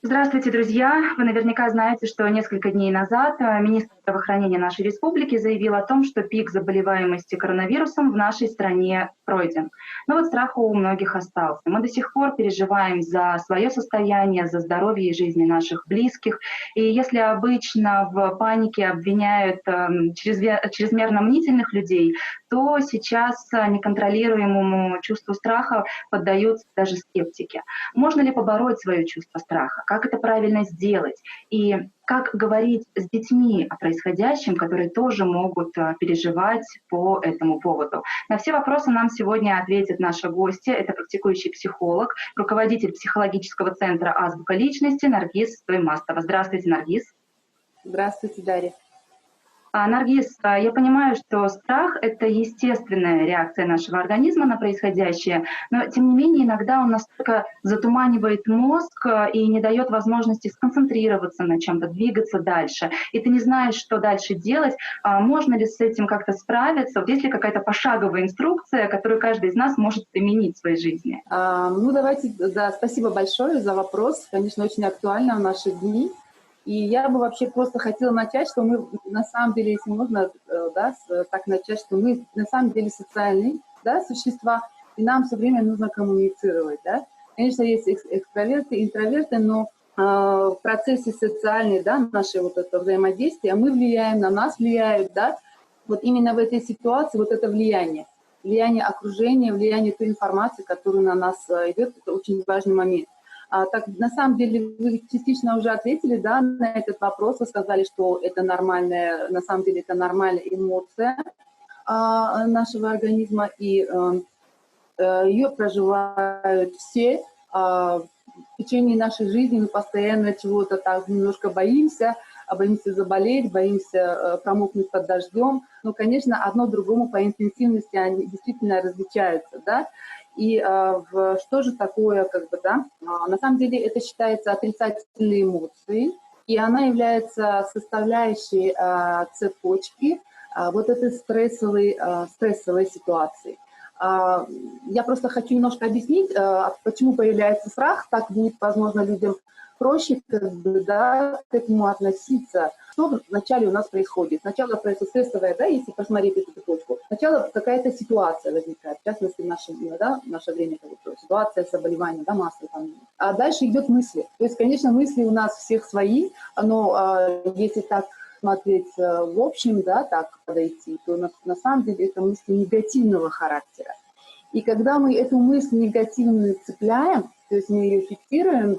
Здравствуйте, друзья! Вы наверняка знаете, что несколько дней назад министр здравоохранения нашей республики заявил о том, что пик заболеваемости коронавирусом в нашей стране пройден. Но вот страх у многих остался. Мы до сих пор переживаем за свое состояние, за здоровье и жизни наших близких. И если обычно в панике обвиняют чрезмерно мнительных людей, то сейчас неконтролируемому чувству страха поддаются даже скептики. Можно ли побороть свое чувство страха? Как это правильно сделать? И как говорить с детьми о происходящем, которые тоже могут переживать по этому поводу? На все вопросы нам сегодня ответит наша гостья. Это практикующий психолог, руководитель психологического центра «Азбука личности» Наргиз Туймастова. Здравствуйте, Наргиз. Здравствуйте, Дарья. Наргиз, я понимаю, что страх – это естественная реакция нашего организма на происходящее, но, тем не менее, иногда он настолько затуманивает мозг и не дает возможности сконцентрироваться на чем-то, двигаться дальше. И ты не знаешь, что дальше делать. Можно ли с этим как-то справиться? Вот есть ли какая-то пошаговая инструкция, которую каждый из нас может применить в своей жизни? Давайте, спасибо большое за вопрос. Конечно, очень актуально в наши дни. И я бы вообще просто хотела начать, что мы на самом деле, если можно, так начать, что мы на самом деле социальные, существа, и нам все время нужно коммуницировать, да. Конечно, есть экстраверты, интроверты, но в процессе социальной, наше вот это взаимодействие, мы влияем, на нас влияют, вот именно в этой ситуации вот это влияние окружения, влияние той информации, которая на нас идет, это очень важный момент. Так, на самом деле, вы частично уже ответили, на этот вопрос. Вы сказали, что это нормальная, на самом деле, это нормальная эмоция нашего организма, и ее проживают все. В течение нашей жизни мы постоянно чего-то так немножко боимся заболеть, боимся промокнуть под дождем. Но, конечно, одно другому по интенсивности они действительно различаются, И что же такое, на самом деле это считается отрицательной эмоцией, и она является составляющей цепочки вот этой стрессовой ситуации. Я просто хочу немножко объяснить, почему появляется страх, так будет, возможно, людям проще к этому относиться. Что вначале у нас происходит? Сначала происходит стрессовая, если посмотреть эту цепочку, сначала какая-то ситуация возникает, в частности, в наше время, ситуация заболевания, массовой пандемии. А дальше идет мысли. То есть, конечно, мысли у нас всех свои, но если так смотреть в общем, так подойти, то на самом деле это мысли негативного характера. И когда мы эту мысль негативную цепляем, то есть мы ее фиксируем,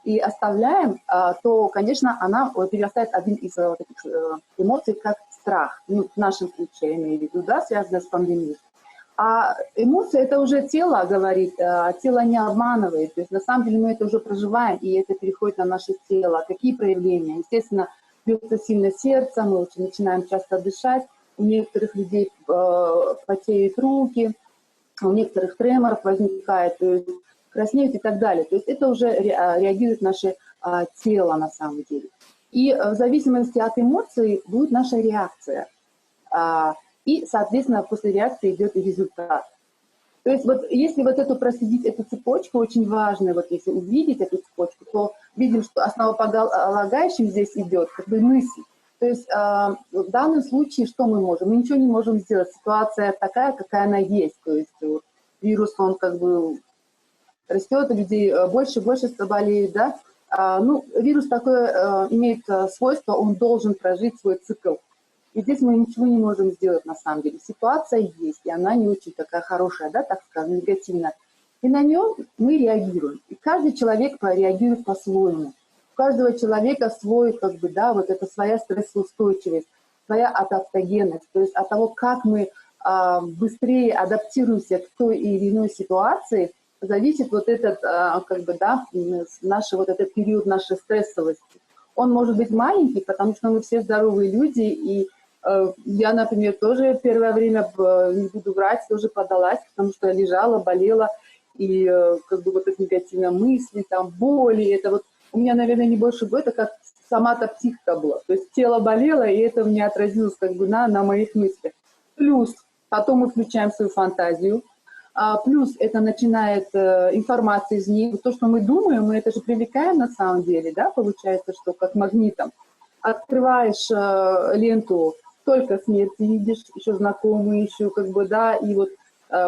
и оставляем, то, конечно, она перерастает один из таких эмоций, как страх. В нашем случае, я имею в виду, связанная с пандемией. А эмоция – это уже тело говорит, тело не обманывает. То есть, на самом деле, мы это уже проживаем, и это переходит на наше тело. Какие проявления? Естественно, бьется сильно сердце, мы очень начинаем часто дышать. У некоторых людей потеют руки, у некоторых треморов возникает, то есть краснеют и так далее. То есть это уже реагирует наше тело на самом деле. И в зависимости от эмоций будет наша реакция. И, соответственно, после реакции идет и результат. То есть вот если вот эту проследить, эту цепочку, очень важно, вот если увидеть эту цепочку, то видим, что основополагающим здесь идет мысль. То есть в данном случае что мы можем? Мы ничего не можем сделать. Ситуация такая, какая она есть. То есть вирус, он растет, людей больше болеет, вирус такое имеет свойство, он должен прожить свой цикл. И здесь мы ничего не можем сделать на самом деле. Ситуация есть, и она не очень такая хорошая, так скажем, негативная. И на нее мы реагируем. И каждый человек реагирует по-своему. У каждого человека свой, вот это своя стрессоустойчивость, своя адаптогенность. То есть от того, как мы быстрее адаптируемся к той или иной ситуации, зависит вот этот, этот период нашей стрессовости. Он может быть маленький, потому что мы все здоровые люди, и я, например, тоже первое время, не буду врать, тоже подалась, потому что я лежала, болела, и вот эти негативные мысли, боли, это вот у меня, наверное, не больше года, как сама-то психика была. То есть тело болело, и это мне отразилось на моих мыслях. Плюс потом мы включаем свою фантазию, плюс это начинает информация из них. То, что мы думаем, мы это же привлекаем на самом деле, да, получается, что как магнитом. Открываешь ленту, только смерти видишь, еще знакомые, еще как бы, да, и вот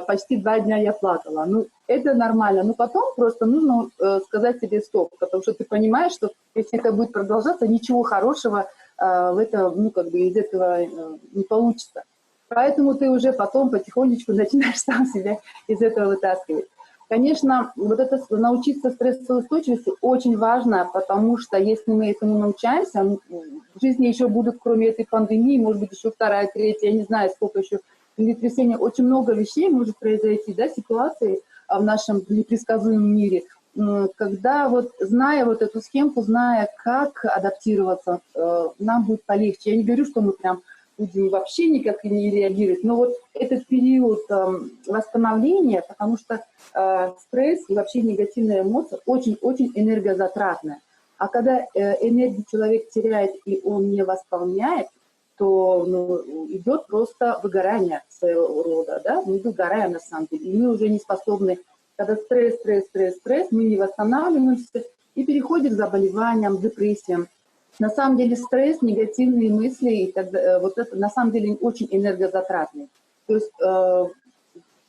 почти 2 дня я плакала. Ну, это нормально. Но потом просто нужно сказать себе стоп, потому что ты понимаешь, что если это будет продолжаться, ничего хорошего в это, ну, как бы из этого не получится. Поэтому ты уже потом потихонечку начинаешь сам себя из этого вытаскивать. Конечно, вот это научиться стрессоустойчивости очень важно, потому что если мы этому научаемся, в жизни еще будут, кроме этой пандемии, может быть, еще вторая, третья, я не знаю, сколько еще землетрясений, очень много вещей может произойти, да, ситуации в нашем непредсказуемом мире, когда вот, зная вот эту схемку, зная, как адаптироваться, нам будет полегче. Я не говорю, что мы прям будем вообще никак не реагировать, но вот этот период восстановления, потому что стресс и вообще негативная эмоция очень-очень энергозатратная. А когда энергию человек теряет и он не восполняет, то идет просто выгорание своего рода, да, мы выгораем на самом деле, и мы уже не способны, когда стресс, мы не восстанавливаемся и переходим к заболеваниям, депрессиям. На самом деле стресс, негативные мысли, и тогда, вот это на самом деле очень энергозатратные. То есть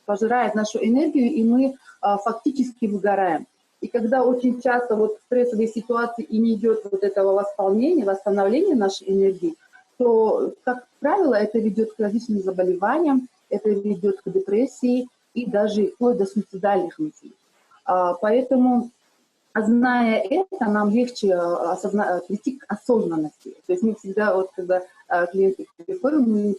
пожирает нашу энергию, и мы фактически выгораем. И когда очень часто вот в стрессовой ситуации и не идет вот этого восполнения, восстановления нашей энергии, то, как правило, это ведет к различным заболеваниям, это ведет к депрессии и даже вплоть до суицидальных мыслей. Поэтому, зная это, нам легче прийти к осознанности. То есть мы всегда, вот, когда клиенты приходят, мы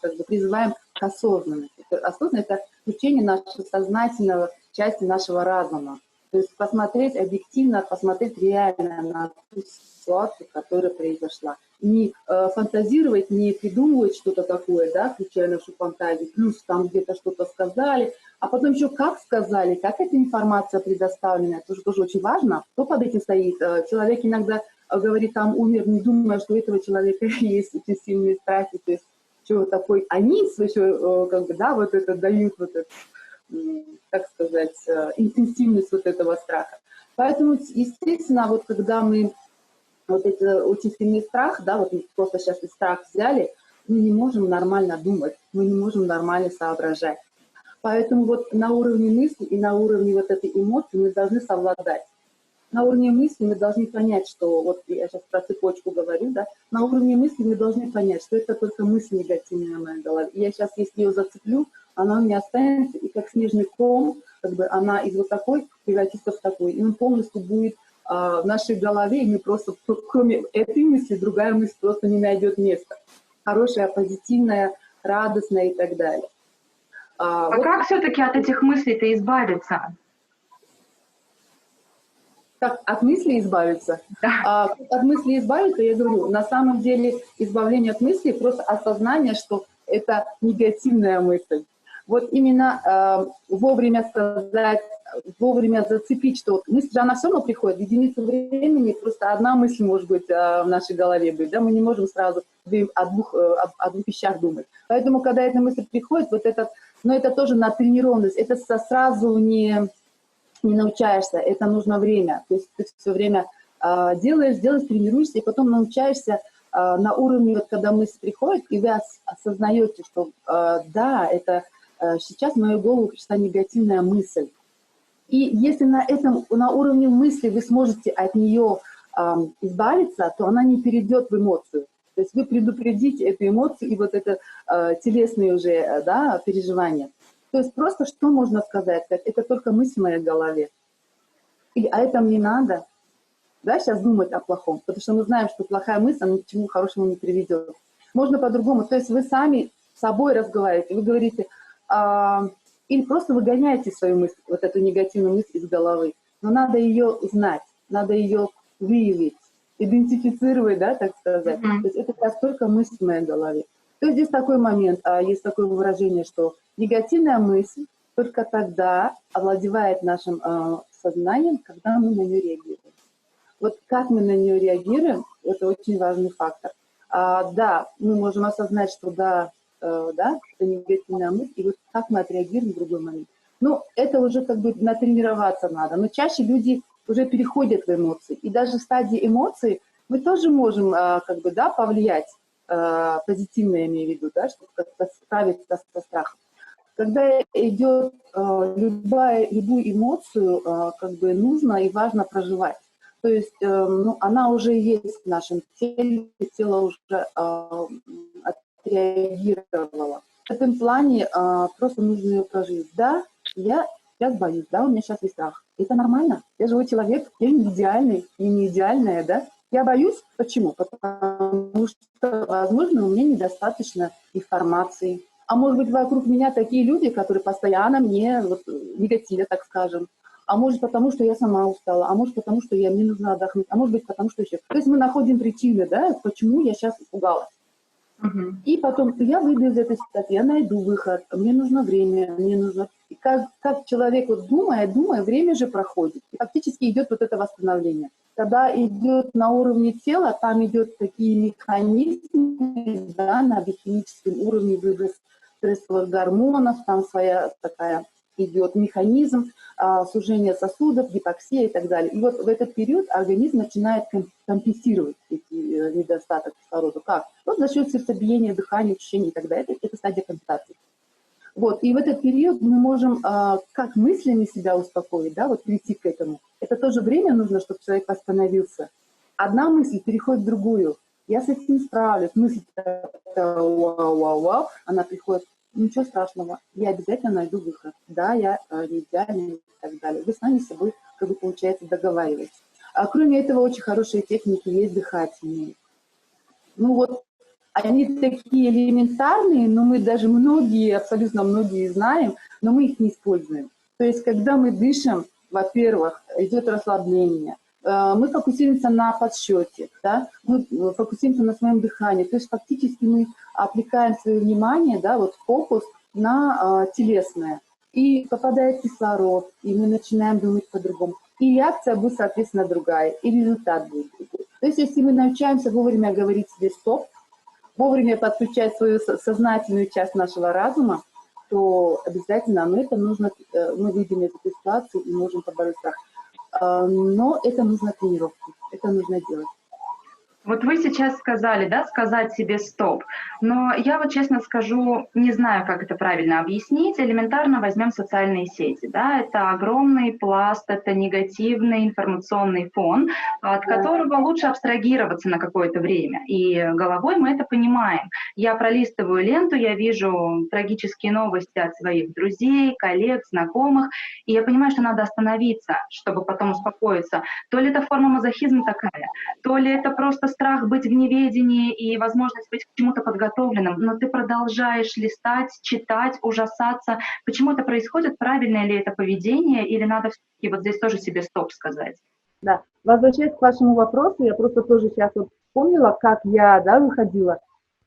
как бы призываем к осознанности. Осознанность – это включение нашей сознательной части нашего разума. То есть посмотреть объективно, посмотреть реально на ту ситуацию, которая произошла. Не фантазировать, не придумывать что-то такое, да, включая нашу фантазию, плюс там где-то что-то сказали, а потом еще как сказали, как эта информация предоставлена, это тоже очень важно, кто под этим стоит. Человек иногда говорит, там умер, не думая, что у этого человека есть очень сильные страхи, то есть что такой анис еще, как бы, да, вот это дают, вот это, так сказать, интенсивность вот этого страха. Поэтому, естественно, вот когда мы вот это очень сильный страх, да, вот мы просто сейчас и страх взяли, мы не можем нормально думать, мы не можем нормально соображать. Поэтому вот на уровне мысли и на уровне вот этой эмоции мы должны совладать. На уровне мысли мы должны понять, что, вот я сейчас про цепочку говорю, да, на уровне мысли мы должны понять, что это только мысль негативная в моей голове. И я сейчас, если ее зацеплю, она у меня останется, и как снежный ком, как бы она из вот такой превратится в такой, и он полностью будет в нашей голове, и мы просто, кроме этой мысли, другая мысль просто не найдет места. Хорошая, позитивная, радостная и так далее. Вот как все-таки от этих мыслей-то избавиться? Как от мыслей избавиться? Да. От мыслей избавиться, я говорю, на самом деле избавление от мыслей просто осознание, что это негативная мысль. Вот именно вовремя сказать, вовремя зацепить, что вот мысль же, она все равно приходит, в единицу времени просто одна мысль может быть в нашей голове быть, да, мы не можем сразу о двух вещах думать. Поэтому, когда эта мысль приходит, вот это, но это тоже натренированность, это сразу не научаешься, это нужно время. То есть ты все время делаешь, тренируешься, и потом научаешься на уровне, вот, когда мысль приходит, и вы осознаете, что да, это сейчас в мою голову пришла негативная мысль. И если на уровне мысли вы сможете от нее избавиться, то она не перейдет в эмоцию. То есть вы предупредите эту эмоцию и вот это телесные уже, да, переживания. То есть просто что можно сказать? Это только мысль в моей голове. Или а это мне надо, да, сейчас думать о плохом. Потому что мы знаем, что плохая мысль, она ни к чему хорошему не приведет. Можно по-другому. То есть вы сами с собой разговариваете. Вы говорите, или просто выгоняете свою мысль, вот эту негативную мысль из головы. Но надо ее узнать, надо ее выявить, идентифицировать, да, так сказать. То есть это как только мысль в моей голове. То есть здесь такой момент, есть такое выражение, что негативная мысль только тогда овладевает нашим сознанием, когда мы на нее реагируем. Вот как мы на нее реагируем, это очень важный фактор. Да, мы можем осознать, что да, это негативная мысль, и вот как мы отреагируем в другой момент. Ну, это уже как бы натренироваться надо. Но чаще люди уже переходят в эмоции. И даже в стадии эмоций мы тоже можем как бы, да, повлиять, позитивно я имею в виду, да, чтобы как-то справиться со страхом. Когда идет любую эмоцию, как бы нужно и важно проживать. То есть ну, она уже есть в нашем теле, тело уже отреагировало. В этом плане просто нужно ее прожить. Да, я сейчас боюсь, да, у меня сейчас есть страх. Это нормально. Я живой человек, я не идеальный и не идеальная, да. Я боюсь. Почему? Потому что, возможно, у меня недостаточно информации. А может быть, вокруг меня такие люди, которые постоянно мне вот, негативят, так скажем. А может, потому что я сама устала. А может, потому что мне нужно отдохнуть. А может быть, потому что еще. То есть мы находим причины, да, почему я сейчас испугалась. И потом я выйду из этой ситуации, я найду выход, мне нужно время, мне нужно... И как человек вот думая, время же проходит. И фактически идет вот это восстановление. Когда идет на уровне тела, там идет такие механизмы, да, на биохимическом уровне выброс стрессовых гормонов, там своя такая идет механизм сужения сосудов, гипоксия и так далее. И вот в этот период организм начинает компенсировать эти недостаток кислорода. Как? Вот за счет сердцебиения, дыхания, очищения и так далее. Это стадия компенсации. Вот. И в этот период мы можем как мыслями себя успокоить, да, вот прийти к этому. Это тоже время нужно, чтобы человек восстановился. Одна мысль переходит в другую. Я с этим справлюсь. Мысль вау, она приходит. Ничего страшного, я обязательно найду выход. Да, я не идеальна и так далее. Вы сами с собой, как бы, получается, договариваетесь. А кроме этого, очень хорошие техники есть дыхательные. Ну вот, они такие элементарные, но мы даже многие, абсолютно многие знаем, но мы их не используем. То есть, когда мы дышим, во-первых, идет расслабление, мы фокусируемся на подсчете, да? Мы фокусируемся на своем дыхании. То есть фактически мы отвлекаем свое внимание, да, вот фокус на телесное. И попадает кислород, и мы начинаем думать по-другому. И реакция будет, соответственно, другая, и результат будет другой. То есть если мы научаемся вовремя говорить себе «стоп», вовремя подключать свою сознательную часть нашего разума, то обязательно это нужно, мы выйдем из этой ситуации и можем побороть страх. Но это нужно тренировки, это нужно делать. Вот вы сейчас сказали, да, сказать себе «стоп», но я вот честно скажу, не знаю, как это правильно объяснить. Элементарно возьмем социальные сети, да, это огромный пласт, это негативный информационный фон, от которого лучше абстрагироваться на какое-то время, и головой мы это понимаем. Я пролистываю ленту, я вижу трагические новости от своих друзей, коллег, знакомых, и я понимаю, что надо остановиться, чтобы потом успокоиться. То ли это форма мазохизма такая, то ли это просто страх быть в неведении и возможность быть к чему-то подготовленным, но ты продолжаешь листать, читать, ужасаться. Почему это происходит? Правильное ли это поведение? Или надо все-таки вот здесь тоже себе стоп сказать? Да, возвращаясь к вашему вопросу, я просто тоже сейчас вот вспомнила, как я, да, выходила.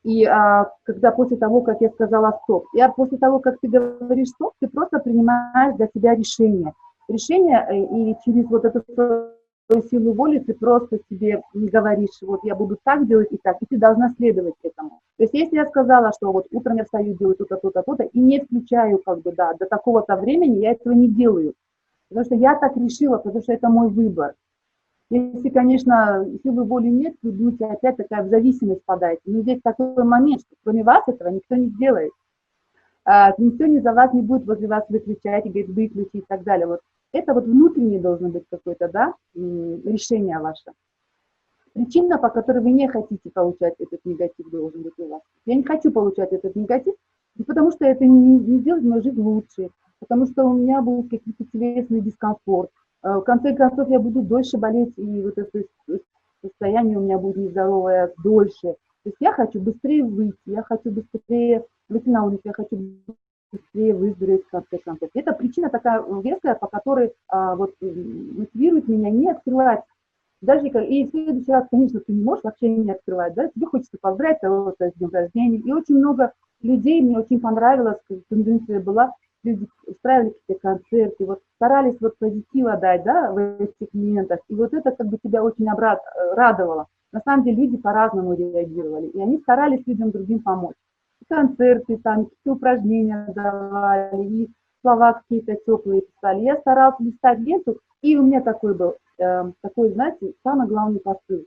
И когда после того, как я сказала стоп, после того, как ты говоришь стоп, ты просто принимаешь для себя решение. Решение, и через вот эту свою силу воли ты просто себе говоришь, вот я буду так делать и так, и ты должна следовать этому. То есть если я сказала, что вот утром я встаю, делаю то-то, то-то, то-то, и не включаю, как бы, да, до такого-то времени я этого не делаю. Потому что я так решила, потому что это мой выбор. Если, конечно, силы воли нет, вы будете опять такая в зависимость впадаете. Но здесь такой момент, что кроме вас этого никто не сделает. Никто за вас не будет возле вас выключать и говорить выключи и так далее. Вот это вот внутренне должно быть какое-то, да, решение ваше. Причина, по которой вы не хотите получать этот негатив, должен быть у вас. Я не хочу получать этот негатив, потому что это не сделает мою жизнь лучше, потому что у меня будет какой-то телесный дискомфорт. В конце концов, я буду дольше болеть, и вот это состояние у меня будет нездоровое дольше. То есть я хочу быстрее выйти, я хочу быстрее выйти на улицу, я хочу быстрее выздороветь в конце концов. Это причина такая веская, по которой вот мотивирует меня не открывать. Даже и в следующий раз, конечно, ты не можешь вообще не открывать, да, тебе хочется поздравить кого-то с днем рождения. И очень много людей, мне очень понравилось, тенденция была, люди устраивали какие-то концерты, вот старались вот позитива дать, да, в этих моментах. И вот это как бы тебя очень радовало. На самом деле люди по-разному реагировали, и они старались людям другим помочь. И концерты, там, какие-то упражнения давали, и слова какие-то теплые писали. Я старалась листать ленту, и у меня такой был, такой, знаете, самый главный посыл.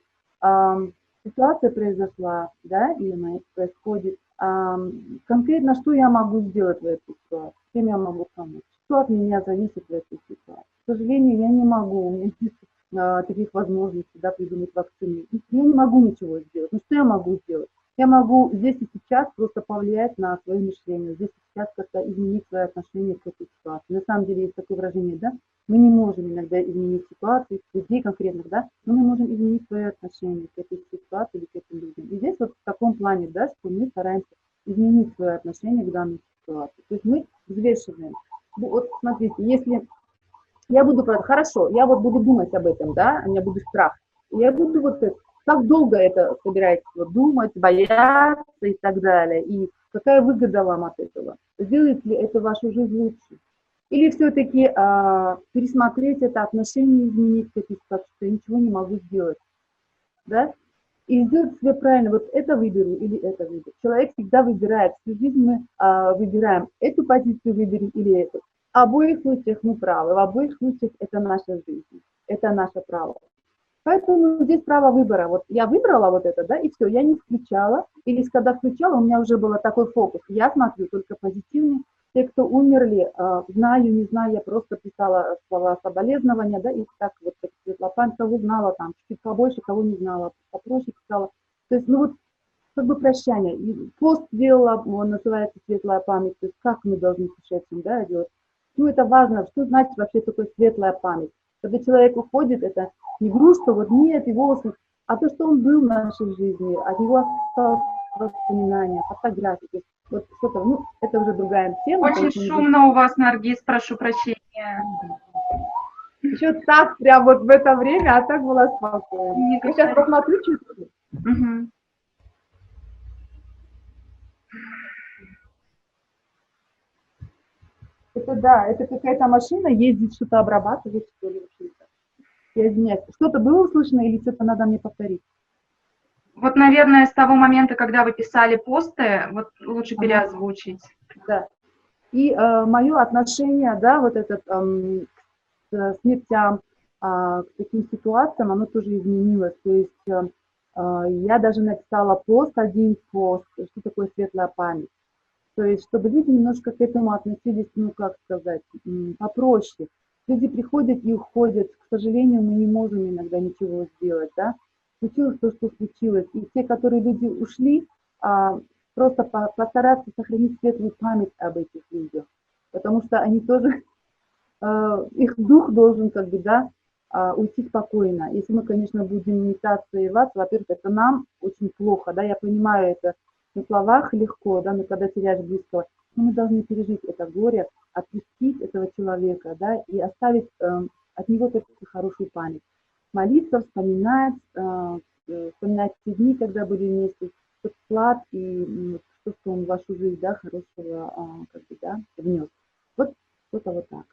Ситуация произошла, да, или происходит. Конкретно, что я могу сделать в этой ситуации, чем я могу помочь, что от меня зависит в этой ситуации. К сожалению, я не могу, у меня нет таких возможностей, да, придумать вакцины. Я не могу ничего сделать. Но что я могу сделать? Я могу здесь и сейчас просто повлиять на свое мышление, здесь и сейчас как-то изменить свое отношение к этой ситуации. На самом деле есть такое выражение, да, мы не можем иногда изменить ситуацию, людей конкретных, да, но мы можем изменить свое отношение к этой ситуации или к этим людям. И здесь вот в таком плане, да, что мы стараемся изменить свое отношение к данной ситуации. То есть мы взвешиваем. Вот смотрите, если я буду, хорошо, я вот буду думать об этом, да, у меня будет страх. Я буду вот это, как долго это собираетесь вот, думать, бояться и так далее, и какая выгода вам от этого? Сделает ли это вашу жизнь лучше? Или все-таки пересмотреть это отношение, изменить эти ситуации, что я ничего не могу сделать, да? И сделать себе правильно, вот это выберу или это выберу. Человек всегда выбирает, всю жизнь мы выбираем, эту позицию выберем или эту. В обоих случаях мы правы, в обоих случаях это наша жизнь, это наше право. Поэтому здесь право выбора. Вот я выбрала вот это, да, и все, я не включала. Или когда включала, у меня уже был такой фокус. Я смотрю только позитивный. Те, кто умерли, знаю, не знаю, я просто писала слова соболезнования, да, и так вот светлопамять, кого знала, там, чуть побольше, кого не знала, попроще писала. То есть, ну вот, как бы прощание. И пост делала, он называется «Светлая память», то есть как мы должны с ушедшим, да, делать. Ну, это важно, что значит вообще такое светлая память. Когда человек уходит, это не груз, что вот нет, и волосы, а то, что он был в нашей жизни, от него осталось воспоминания, фотографии. Вот что-то, ну, это уже другая тема. Очень шумно у вас, Наргиз, прошу прощения. Еще так прям вот в это время, а так было спокойно. Я сейчас посмотрю чуть-чуть. Угу. Это да, это какая-то машина ездит, что-то обрабатывает, что ли, вообще-то. Я извиняюсь. Что-то было слышно или что-то надо мне повторить? Вот, наверное, с того момента, когда вы писали посты, вот лучше переозвучить. Да. И мое отношение, да, вот это к смертям, к таким ситуациям, оно тоже изменилось. То есть я даже написала один пост, что такое светлая память. То есть, чтобы люди немножко к этому относились, ну, как сказать, попроще. Люди приходят и уходят. К сожалению, мы не можем иногда ничего сделать, да. Случилось то, что случилось. И те, которые люди ушли, просто постараться сохранить светлую память об этих людях. Потому что они тоже, их дух должен, как бы, да, уйти спокойно. Если мы, конечно, будем метаться и рваться, во-первых, это нам очень плохо, да, я понимаю это. На словах легко, да, но когда теряешь близкого, но мы должны пережить это горе, отпустить этого человека, да, и оставить от него такую хорошую память. Молиться, вспоминать, вспоминать те дни, когда были вместе, тот вклад и то, что он в вашу жизнь, да, хорошего, как бы, да, внес. Вот что-то вот так.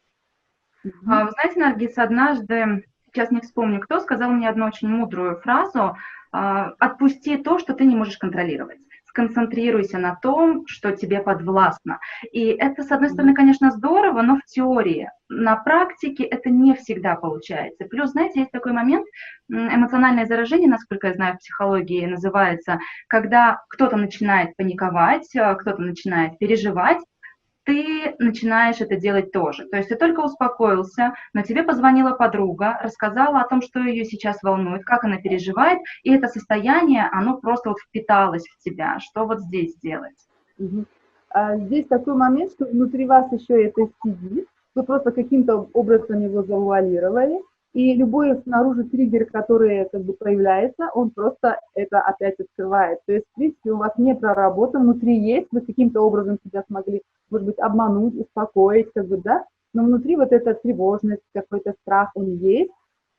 Вы знаете, Наргиз, однажды, сейчас не вспомню кто, сказал мне одну очень мудрую фразу: «Отпусти то, что ты не можешь контролировать. Сконцентрируйся на том, что тебе подвластно». И это, с одной стороны, конечно, здорово, но в теории. На практике это не всегда получается. Плюс, знаете, есть такой момент, эмоциональное заражение, насколько я знаю, в психологии называется, когда кто-то начинает паниковать, кто-то начинает переживать, ты начинаешь это делать тоже. То есть ты только успокоился, но тебе позвонила подруга, рассказала о том, что ее сейчас волнует, как она переживает, и это состояние, оно просто вот впиталось в тебя. Что вот здесь делать? Здесь такой момент, что внутри вас еще это сидит, вы просто каким-то образом его завуалировали, и любой снаружи триггер, который как бы появляется, он просто это опять открывает. То есть, в принципе, у вас не проработан, внутри есть, вы каким-то образом себя смогли, может быть, обмануть, успокоить, как бы, да, но внутри вот эта тревожность, какой-то страх, он есть,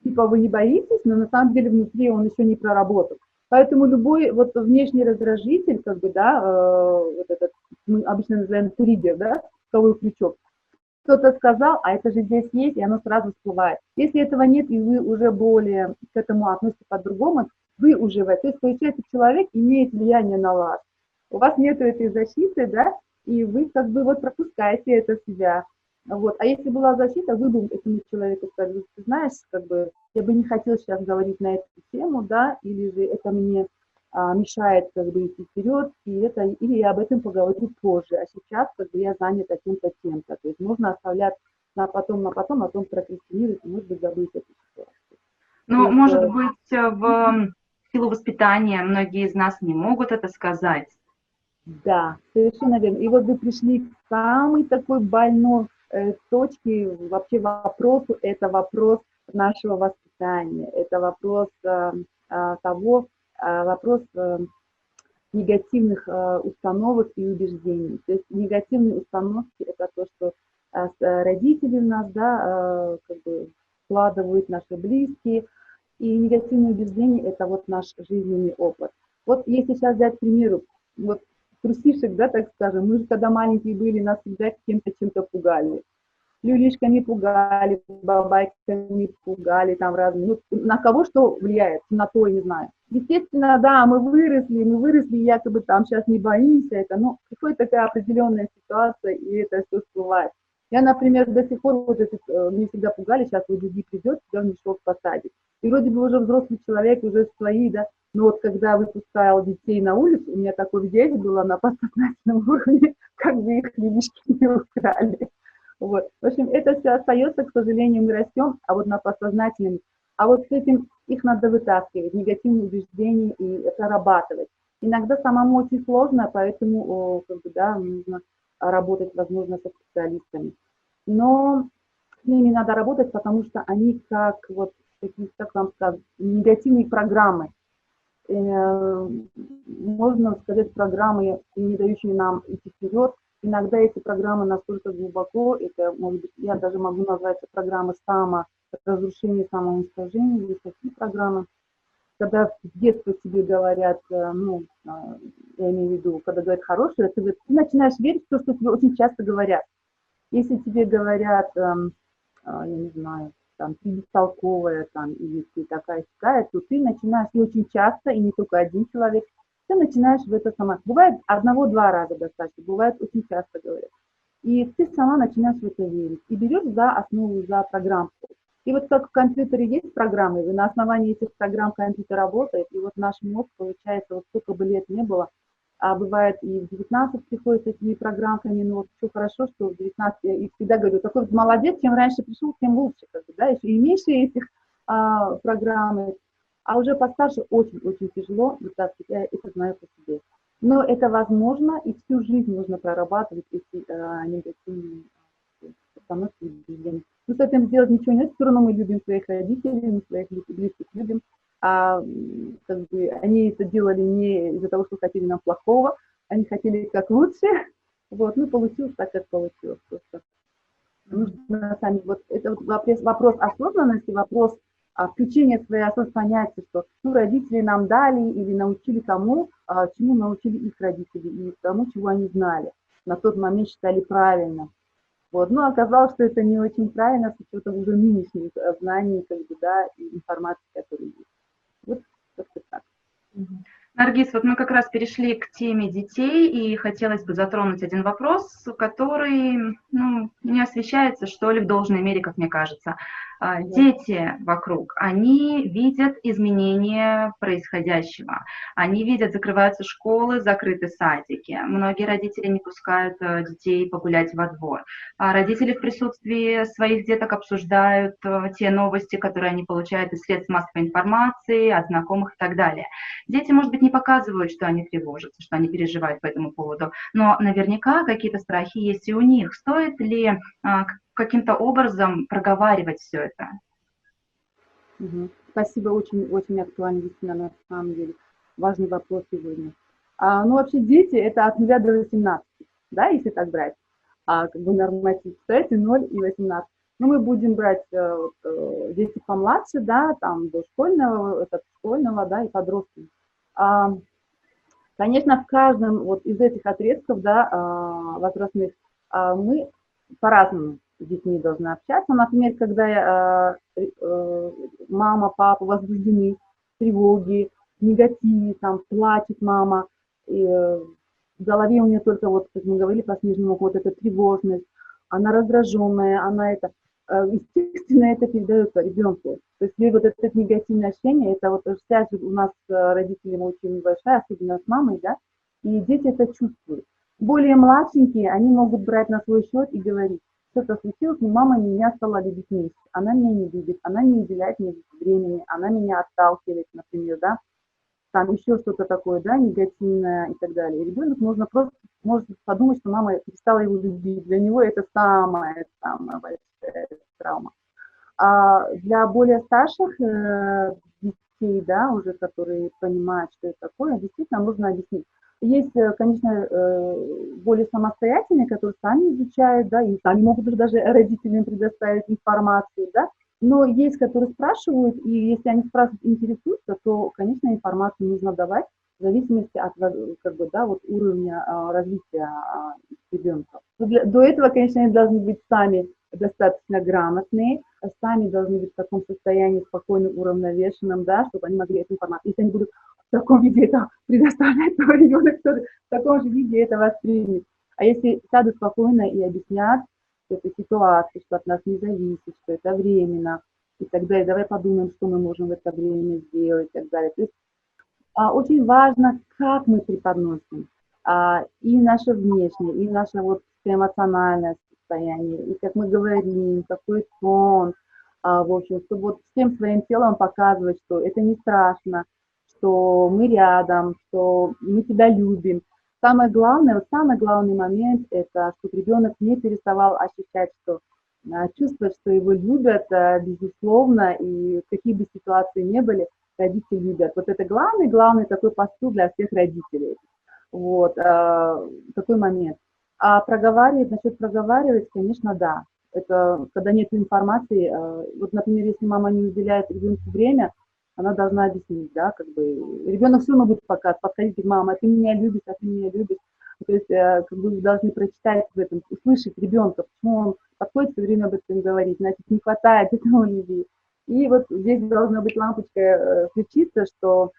типа вы не боитесь, но на самом деле внутри он еще не проработан. Поэтому любой вот внешний раздражитель, как бы, да, вот этот, мы обычно называем триггер, да, силовой крючок, кто-то сказал, а это же здесь есть, и оно сразу всплывает. Если этого нет, и вы уже более к этому относитесь по-другому, вы уже, то есть, получается, человек имеет влияние на вас. У вас нет этой защиты, да, и вы как бы вот пропускаете это в себя. Вот. А если была защита, вы бы этому человеку сказали: ты знаешь, как бы, я бы не хотел сейчас говорить на эту тему, да, или же это мне мешает как бы идти вперед, и это, или я об этом поговорю позже, а сейчас как бы я занята тем-то, тем-то. То есть можно оставлять на потом, а потом прокрастинировать, и, может быть, забыть эту ситуацию. То Ну, есть, может быть, в силу воспитания многие из нас не могут это сказать. да, совершенно верно. И вот вы пришли к самой такой больной точке вообще вопросу. Это вопрос нашего воспитания, это вопрос того, вопрос негативных установок и убеждений. То есть негативные установки — это то, что родители в нас, да, как бы вкладывают, наши близкие, и негативные убеждения — это вот наш жизненный опыт. Вот если сейчас взять, к примеру, вот трусишек, да, так скажем, мы же когда маленькие были, нас всегда кем-то чем-то пугали. Люлишками пугали, бабайками пугали, там разные. Ну, на кого что влияет, на то, не знаю. Естественно, да, мы выросли, якобы там сейчас не боимся, это, ну, какая-то такая определенная ситуация, и это все всплывает. Я, например, до сих пор, вот это, мне всегда пугали, сейчас вот Диди придет, тебя в мешок посадит. И вроде бы уже взрослый человек, уже свои, да, но вот когда выпускал детей на улицу, у меня такое взятие было на подсознательном уровне, как бы их лягушки не украли. Вот. В общем, это все остается, к сожалению, мы растем, а вот на подсознательном, а вот с этим их надо вытаскивать, негативные убеждения и прорабатывать. Иногда самому очень сложно, поэтому как бы, да, нужно работать, возможно, со специалистами. Но с ними надо работать, потому что они как вот такие, как вам сказать, негативные программы. Можно сказать, программы, не дающие нам идти вперед. Иногда эти программы настолько глубоко, это, может быть, я даже могу назвать программы саморазрушения, самоуничтожения, есть такие программы. Когда с детства тебе говорят, ну, я имею в виду, когда говорят хорошее, ты начинаешь верить в то, что тебе очень часто говорят. Если тебе говорят, я не знаю, там, ты бестолковая, там, или ты такая-сякая, то ты начинаешь, и очень часто, и не только один человек, ты начинаешь в это сама. Бывает одного-два раза достаточно, бывает очень часто говорят. И ты сама начинаешь в это верить. И берешь за основу, за программку. И вот как в компьютере есть программы, и на основании этих программ компьютер работает, и вот наш мозг, получается, вот сколько бы лет не было, а бывает и в 19 приходит с этими программками, но вот все хорошо, что в 19, я и всегда говорю, такой молодец, чем раньше пришел, тем лучше, как бы, да, еще и меньше этих программ, а уже постарше очень-очень тяжело вытаскивать, я это знаю по себе. Но это возможно, и всю жизнь нужно прорабатывать эти негативные установки и убеждения. Но с этим сделать ничего нет, все равно мы любим своих родителей, мы своих близких любим, как бы они это делали не из-за того, что хотели нам плохого, они хотели как лучше, вот, ну, получилось так, как получилось. Просто нужно сами, вот это вот вопрос осознанности, вопрос включения своей осознанности, понятия, что, ну, родители нам дали или научили чему научили их родители, и тому, чего они знали, на тот момент считали правильно. Вот. Но оказалось, что это не очень правильно с учетом уже нынешних знаний, как бы, да, и информации, которая есть. Вот как-то так. Наргиз, вот мы как раз перешли к теме детей, и хотелось бы затронуть один вопрос, который, ну, не освещается, что ли, в должной мере, как мне кажется. Дети вокруг, они видят изменения происходящего, они видят, закрываются школы, закрыты садики, многие родители не пускают детей погулять во двор, родители в присутствии своих деток обсуждают те новости, которые они получают из средств массовой информации, от знакомых и так далее. Дети, может быть, не показывают, что они тревожатся, что они переживают по этому поводу, но наверняка какие-то страхи есть и у них. Стоит ли каким-то образом проговаривать все это? Спасибо, очень актуальный, действительно, на самом деле. Важный вопрос сегодня. Ну, вообще, дети — это от 0 до 18, да, если так брать. Как бы норматив, кстати, 0 и 18. Ну, мы будем брать дети помладше, да, там, до школьного, да, и подростков. Конечно, в каждом вот из этих отрезков, да, возрастных, мы по-разному с детьми должны общаться. Например, когда мама, папа возбуждены, тревоги, негативе, там, плачет мама, и в голове у нее только, вот, как мы говорили по снежному, вот эта тревожность. она раздраженная, она это, естественно, это передается ребенку. То есть вот это негативное ощущение, это вот связь у нас с родителями очень небольшая, особенно с мамой, да, и дети это чувствуют. Более младшенькие, они могут брать на свой счет и говорить, что-то случилось, но мама меня стала любить меньше, она меня не любит, она не уделяет мне времени, она меня отталкивает, например, да, там еще что-то такое, да, негативное и так далее. И ребенок можно просто может подумать, что мама перестала его любить. Для него это самая большая травма. А для более старших детей, да, уже которые понимают, что это такое, действительно нужно объяснить. Есть, конечно, более самостоятельные, которые сами изучают, да, и сами могут даже родителям предоставить информацию, да, но есть, которые спрашивают, и если они спрашивают, интересуются, то, конечно, информацию нужно давать в зависимости от, как бы, да, вот уровня развития ребенка. До этого, конечно, они должны быть сами достаточно грамотные, сами должны быть в таком состоянии спокойным, уравновешенным, да, чтобы они могли эту информацию, если они будут в таком виде это предоставлять, то ребенок тоже в таком же виде это воспримет. А если сядут спокойно и объяснят, что это ситуация, что от нас не зависит, что это временно, и так далее, давай подумаем, что мы можем в это время сделать, и так далее. То есть очень важно, как мы преподносим и наше внешнее, и наше вот эмоциональное состояние, и как мы говорим, какой тон, в общем, чтобы вот всем своим телом показывать, что это не страшно, что мы рядом, что мы тебя любим. Самое главное, вот самый главный момент, это чтобы ребенок не переставал ощущать, что чувствовать, что его любят, безусловно, и какие бы ситуации ни были, родители любят. Вот это главный такой посыл для всех родителей. Вот, такой момент. А проговаривать, насчет проговаривать, конечно, да. Это когда нет информации, вот, например, если мама не уделяет ребенку время, она должна объяснить, да, как бы, ребенок все равно будет подходить, говорит, мама, ты меня любишь, а ты меня любишь. То есть, как бы, вы должны прочитать в этом, услышать ребенка, почему он подходит все время об этом говорить, значит, не хватает этого любви. И вот здесь должна быть лампочка включиться, что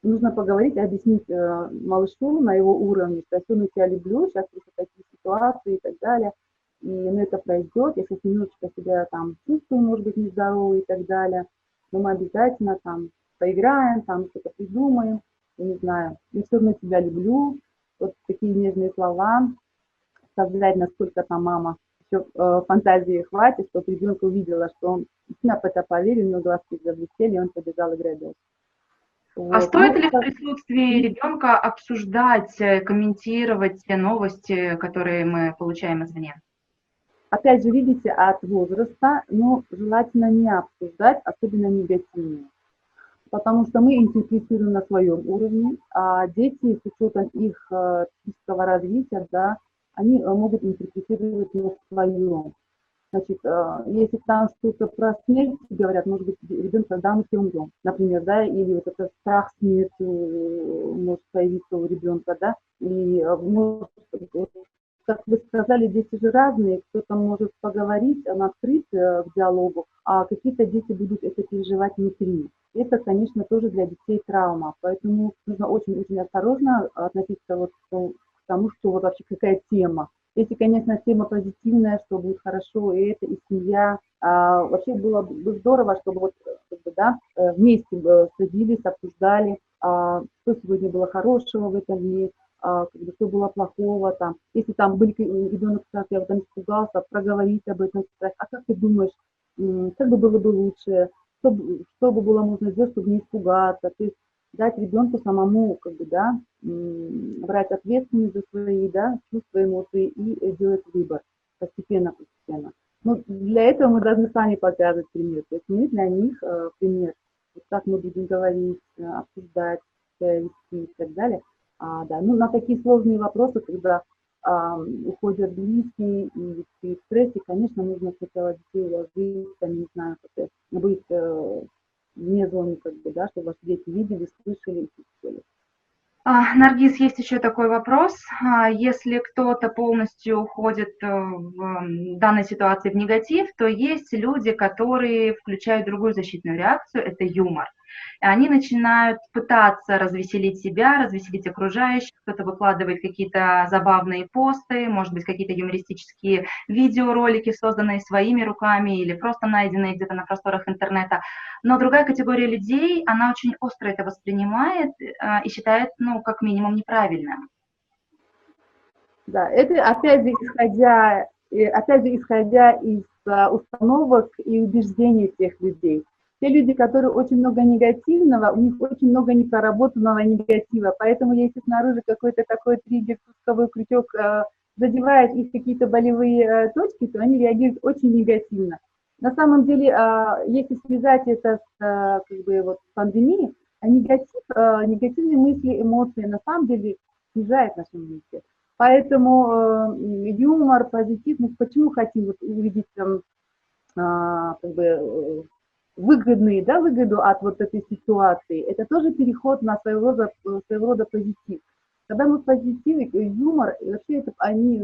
нужно поговорить, объяснить малышу на его уровне, что я на тебя люблю, сейчас просто такие ситуации и так далее, и это пройдет, я сейчас немножечко себя там чувствую, может быть, нездоровый и так далее, но мы обязательно там поиграем, там что-то придумаем, я не знаю, я все равно тебя люблю, вот такие нежные слова, сказать, насколько там мама еще фантазии хватит, чтобы ребенка увидела, что он действительно в это поверил, у него глазки заблестели, и он побежал играть дальше. А Вот. стоит ли в присутствии ребенка обсуждать, комментировать те новости, которые мы получаем извне? Опять же, видите, от возраста, но желательно не обсуждать, особенно негативные. Потому что мы интерпретируем на своем уровне, а дети, с учетом их психического развития, да, они могут интерпретировать на своем. Значит, если там что-то про смерть говорят, может быть, ребенок, когда мы все умрем, например, да, или вот этот страх смерти может появиться у ребенка, да, и может, как вы сказали, дети же разные, кто-то может поговорить, открыть к диалогу, а какие-то дети будут это переживать внутри. Это, конечно, тоже для детей травма, поэтому нужно очень-очень осторожно относиться вот к тому, что вот вообще какая тема. Если, конечно, тема позитивная, что будет хорошо, и это, и семья. Вообще было бы здорово, чтобы вот, как бы, да, вместе садились, обсуждали, что сегодня было хорошего в этом дне, как бы, что было плохого. Там. Если там были ребенок, я там испугался, проговорить об этом, сказать, а как ты думаешь, как бы было бы лучше, что бы было можно сделать, чтобы не испугаться. То есть дать ребенку самому, как бы, да, брать ответственность за свои, да, чувства, эмоции и делать выбор постепенно. Но для этого мы должны сами показывать пример. То есть мы для них пример. Вот как мы будем говорить, обсуждать, вести и так далее. Да. Ну, на такие сложные вопросы, когда уходят близкие и в стрессе, конечно, нужно сначала детей уложить, не знаю, как быть вне зоны, как бы, да, чтобы ваши дети видели, слышали и чувствовали. Наргиз, есть еще такой вопрос. Если кто-то полностью уходит в данной ситуации в негатив, то есть люди, которые включают другую защитную реакцию, это юмор. И они начинают пытаться развеселить себя, развеселить окружающих, кто-то выкладывает какие-то забавные посты, может быть, какие-то юмористические видеоролики, созданные своими руками или просто найденные где-то на просторах интернета. Но другая категория людей, она очень остро это воспринимает и считает, ну, как минимум, неправильным. Да, это опять же исходя из установок и убеждений тех людей. Те люди, которые очень много негативного, у них очень много непроработанного негатива, поэтому если снаружи какой-то такой триггер, спусковой крючок задевает их какие-то болевые точки, то они реагируют очень негативно. На самом деле, если связать это с пандемией, негативные мысли, эмоции на самом деле снижает наш иммунитет. Поэтому юмор, позитив, мы почему хотим увидеть выгоду от вот этой ситуации, это тоже переход на своего рода позитив. Когда мы в позитиве, юмор, и вообще они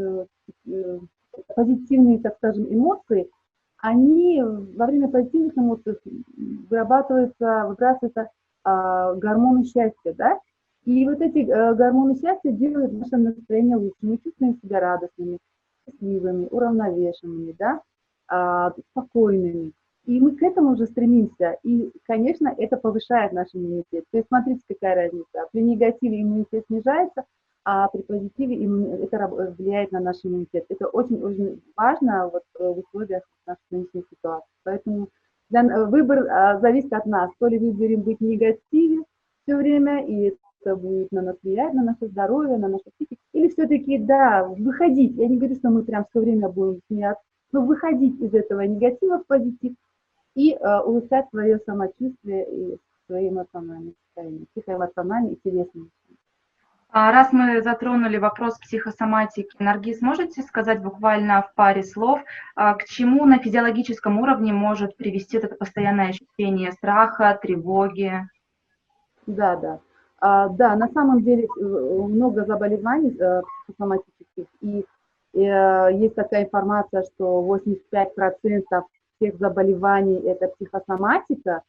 позитивные, так скажем, эмоции, они во время позитивных эмоций выбрасываются гормоны счастья, да? И вот эти гормоны счастья делают наше настроение лучше. Мы чувствуем себя радостными, счастливыми, уравновешенными, да? Спокойными. И мы к этому уже стремимся. И, конечно, это повышает наш иммунитет. То есть смотрите, какая разница. При негативе иммунитет снижается, а при позитиве это влияет на наш иммунитет. Это очень-очень важно вот, в условиях нашей нынешней ситуации. Поэтому выбор зависит от нас. То ли выберем быть в негативе все время, и это будет на нас влиять, на наше здоровье, на нашу психику. Или все-таки, да, выходить. Я не говорю, что мы прям все время будем смеяться, но выходить из этого негатива в позитив и улучшать свое самочувствие и свои эмоциональные состояния, психоэмоциональные и телесные. Раз мы затронули вопрос психосоматики, Наргиз, можете сказать буквально в паре слов, к чему на физиологическом уровне может привести это постоянное ощущение страха, тревоги? Да. Да, на самом деле много заболеваний психосоматических, и есть такая информация, что 85% всех заболеваний – это психосоматика.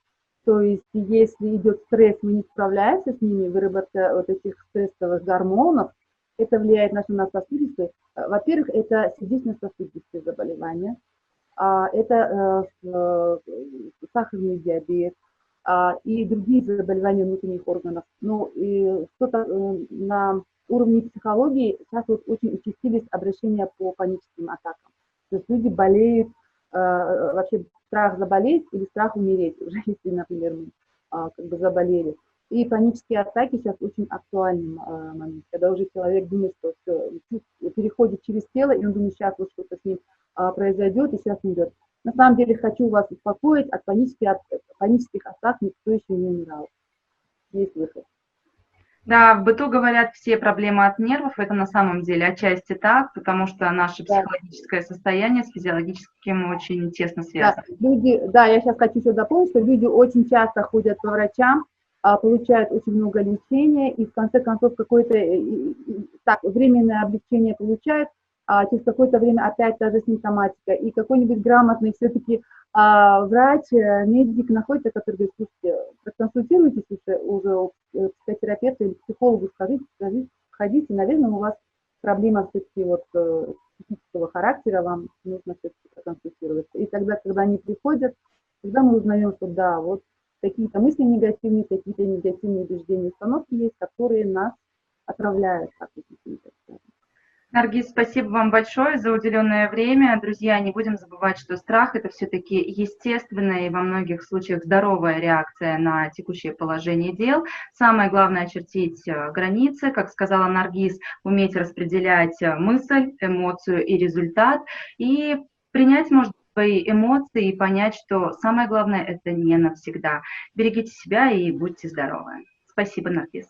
То есть, если идет стресс, мы не справляемся с ними, выработка вот этих стрессовых гормонов, это влияет на сосудистые. Во-первых, это сердечно-сосудистые заболевания, это сахарный диабет и другие заболевания внутренних органов. Ну, и что-то на уровне психологии сейчас вот очень участились обращения по паническим атакам. То есть люди болеют, вообще страх заболеть или страх умереть, уже если, например, мы заболели. И панические атаки сейчас очень актуальный момент, когда уже человек думает, что все, переходит через тело, и он думает, сейчас вот что-то с ним произойдет, и сейчас умрет. На самом деле хочу вас успокоить, от панических атак никто еще не умирал. Есть выход. Да, в быту говорят, все проблемы от нервов, это на самом деле отчасти так, потому что наше психологическое состояние с физиологическим очень тесно связано. Да, я сейчас хочу еще дополнить, что люди очень часто ходят по врачам, получают очень много лечения, и в конце концов какое-то временное облегчение получают, а через какое-то время опять та же симптоматика. И какой-нибудь грамотный все-таки врач, медик находится, который говорит, слушайте, проконсультируйтесь уже у психотерапевта или психологу, сходите, наверное, у вас проблема все-таки вот психического характера, вам нужно все-таки проконсультироваться. И тогда, когда они приходят, тогда мы узнаем, что да, вот какие-то мысли негативные, какие-то негативные убеждения, установки есть, которые нас отравляют. Наргиз, спасибо вам большое за уделенное время. Друзья, не будем забывать, что страх – это все-таки естественная и во многих случаях здоровая реакция на текущее положение дел. Самое главное – очертить границы, как сказала Наргиз, уметь распределять мысль, эмоцию и результат, и принять, может быть, свои эмоции и понять, что самое главное – это не навсегда. Берегите себя и будьте здоровы. Спасибо, Наргиз.